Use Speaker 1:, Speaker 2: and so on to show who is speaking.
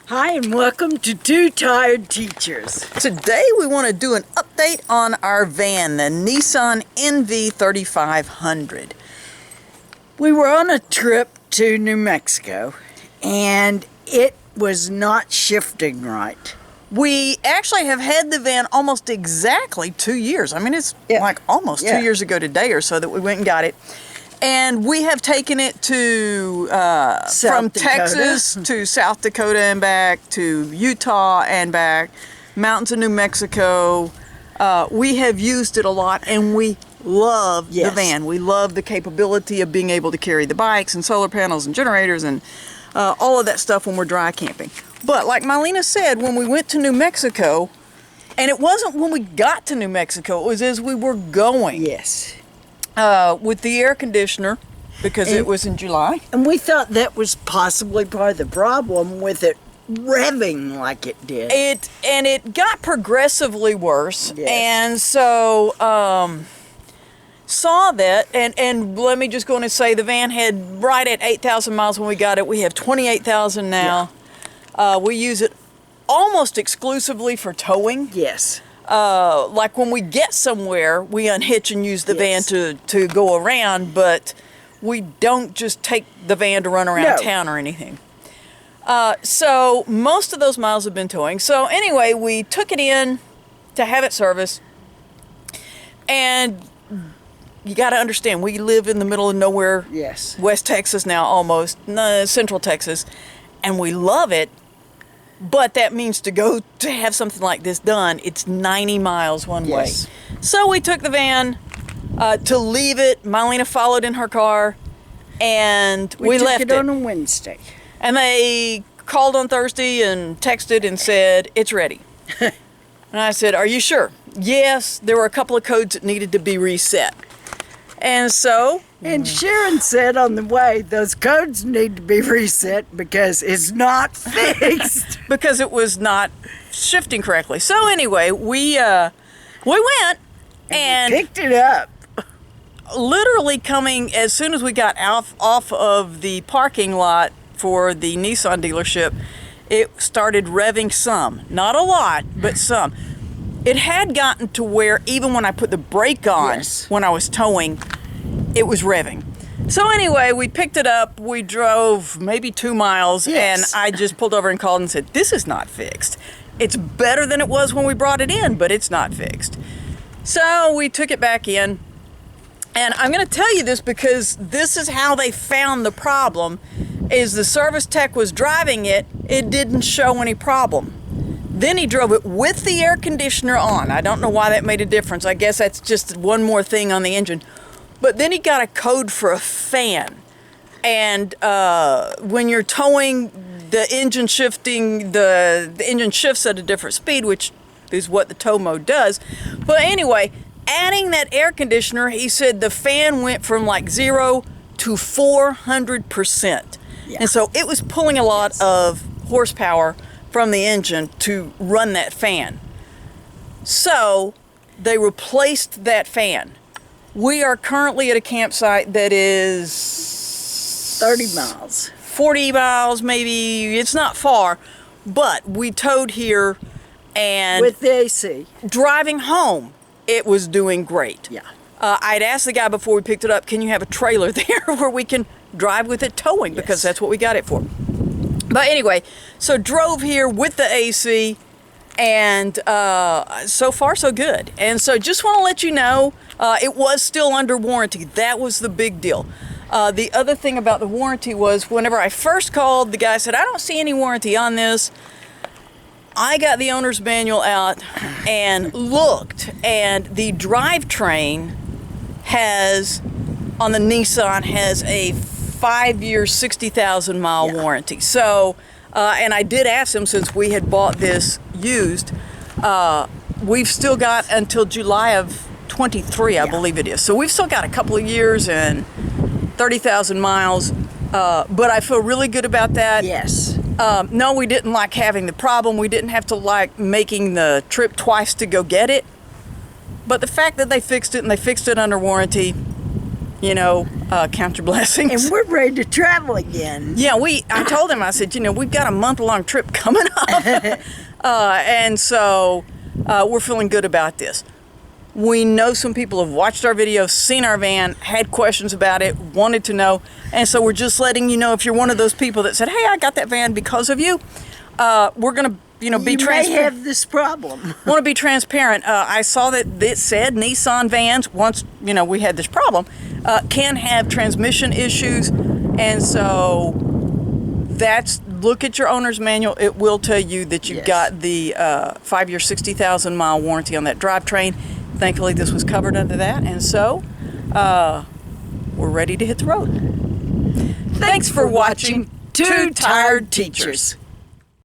Speaker 1: Hi and welcome to Two Tired Teachers.
Speaker 2: Today we want to do an update on our van, the Nissan NV3500.
Speaker 1: We were on a trip to New Mexico and it was not shifting right.
Speaker 2: We actually have had the van almost exactly 2 years. I mean, it's like almost 2 years ago today or so that we went and got it. And we have taken it to from Texas to South Dakota and back, to Utah and back, mountains of New Mexico. We have used it a lot, and we love the van. We love the capability of being able to carry the bikes and solar panels and generators and all of that stuff when we're dry camping. But like Mylena said, when we went to New Mexico, and it wasn't when we got to New Mexico, it was as we were going.
Speaker 1: Yes.
Speaker 2: With the air conditioner, because it was in July.
Speaker 1: And we thought that was possibly part of the problem with it revving like it did.
Speaker 2: It got progressively worse.
Speaker 1: Yes.
Speaker 2: And so saw that, and let me just go in and say the van had right at 8,000 miles when we got it. We have 28,000 now. Yeah. We use it almost exclusively for towing.
Speaker 1: Yes.
Speaker 2: Like when we get somewhere, we unhitch and use the van to go around, but we don't just take the van to run around town or anything. So most of those miles have been towing. So anyway, we took it in to have it serviced, and you got to understand, we live in the middle of nowhere, West Texas now, almost, Central Texas, and we love it. But that means to go to have something like this done, it's 90 miles one way. So we took the van to leave it. Mylena followed in her car, and we left it.
Speaker 1: We took it on a Wednesday.
Speaker 2: And they called on Thursday and texted and said, it's ready. And I said, are you sure? Yes, there were a couple of codes that needed to be reset. And so...
Speaker 1: And Sharon said on the way, those codes need to be reset because it's not fixed.
Speaker 2: Because it was not shifting correctly. So anyway, we went and
Speaker 1: picked it up.
Speaker 2: Literally coming, as soon as we got off of the parking lot for the Nissan dealership, it started revving some. Not a lot, but some. It had gotten to where even when I put the brake on, when I was towing, it was revving. So anyway, we picked it up, we drove maybe 2 miles, and I just pulled over and called and said, this is not fixed. It's better than it was when we brought it in, but it's not fixed. So we took it back in, and I'm going to tell you this because this is how they found the problem, is the service tech was driving it, it didn't show any problem. Then he drove it with the air conditioner on. I don't know why that made a difference. I guess that's just one more thing on the engine. But then he got a code for a fan. And when you're towing, the engine shifting, the engine shifts at a different speed, which is what the tow mode does. But anyway, adding that air conditioner, he said the fan went from like 0 to 400%. Yeah. And so it was pulling a lot of horsepower from the engine to run that fan. So they replaced that fan. We are currently at a campsite that is
Speaker 1: 30 miles.
Speaker 2: 40 miles maybe. It's not far, but we towed here, and
Speaker 1: with the AC.
Speaker 2: Driving home, it was doing great.
Speaker 1: Yeah.
Speaker 2: I'd asked the guy before we picked it up, can you have a trailer there where we can drive with it towing, because that's what we got it for. But anyway, so drove here with the AC, and so far so good. And so just want to let you know, it was still under warranty. That was the big deal. The other thing about the warranty was, whenever I first called, the guy said, I don't see any warranty on this. I got the owner's manual out and looked, and the drivetrain has, on the Nissan, has a 5-year, 60,000 mile warranty. So, and I did ask him, since we had bought this used, we've still got until July of 23, I believe it is. So we've still got a couple of years and 30,000 miles, but I feel really good about that.
Speaker 1: Yes.
Speaker 2: No, we didn't like having the problem. We didn't have to like making the trip twice to go get it. But the fact that they fixed it, and they fixed it under warranty, count your blessings.
Speaker 1: And we're ready to travel again.
Speaker 2: Yeah, I told him, I said, we've got a month-long trip coming up. And so we're feeling good about this. We know some people have watched our videos, seen our van, had questions about it, wanted to know. And so we're just letting you know, if you're one of those people that said, hey, I got that van because of you, we're going to be transparent.
Speaker 1: You may have this problem.
Speaker 2: Want to be transparent. I saw that it said Nissan vans, once we had this problem, can have transmission issues, and so look at your owner's manual. It will tell you that you've got the 5-year, 60,000-mile warranty on that drivetrain. Thankfully, this was covered under that, and so we're ready to hit the road. Thanks for watching Two Tired Teachers.